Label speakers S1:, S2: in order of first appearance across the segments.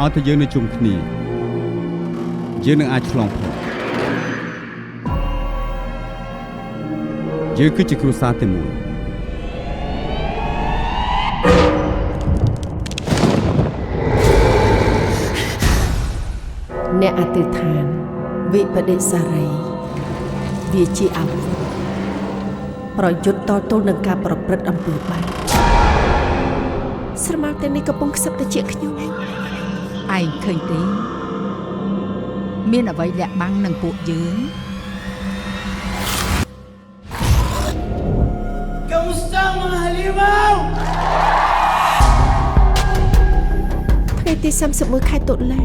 S1: ឲ្យតែយើងនៅជុំគ្នាយើងនឹងអាចឆ្លងផុតយើងគឺជាគ្រួសារតែមួយ
S2: អ្នកអធិដ្ឋានវិបដិសារីវាជាអាវុធប្រយុទ្ធតទល់នឹងការប្រព្រឹត្តអំពើបាបស្រមោលទាំងនេះកំពុងខ្សឹបទៅជាខ្ញុំឯងឃើញទេមានអ្វីលាក់បាំងនឹងពួកយើងថ្ងៃទី31ខែតុលា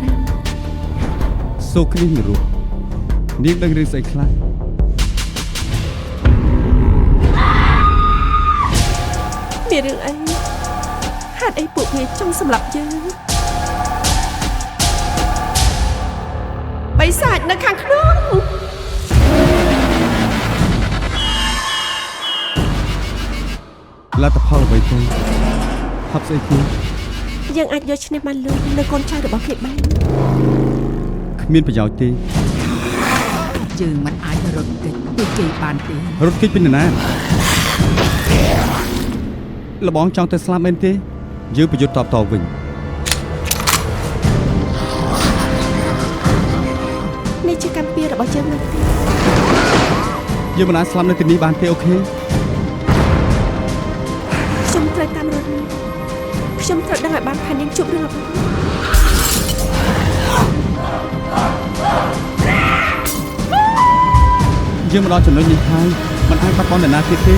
S2: 2025
S1: សូគ្រីសនរោនាងដឹងរឿងស្អីខ្លះ
S2: មានរឿងអីហេតុអីពួកវាចង់សម្លាប់យើងបិសាចនៅខាងក្នុង
S1: លទ្ធផលអ្វីទៅហប់ស្អីគ្នា
S2: យើងអាចយកឈ្នះបានលឿននៅកូនចៅរបស់គេបាន
S1: គ្មានប្រយោជន៍ទេ
S2: យើងមិនអាចរត់គេចពីគេបានទេ
S1: រត់គេចពីណាលបងចង់ទៅស្លាប់មែនទេយើងប្រយុទ្ធតបតវិញ
S2: នេះជាកម្មពីរបស់យើងណាស់ទេ
S1: យើងមិនអាចស្លាប់នៅទីនេះបានទេអូខេ
S2: ខ្ញុំត្រូវតាមរត់នេះខ្ញុំត្រូវដឹងឲ្យបានថានាងជួបរឿងអ្វី
S1: យើងមកដល់ចំណុចនេះហើយមិនអាចបាត់បង់នរណាទៀតទេ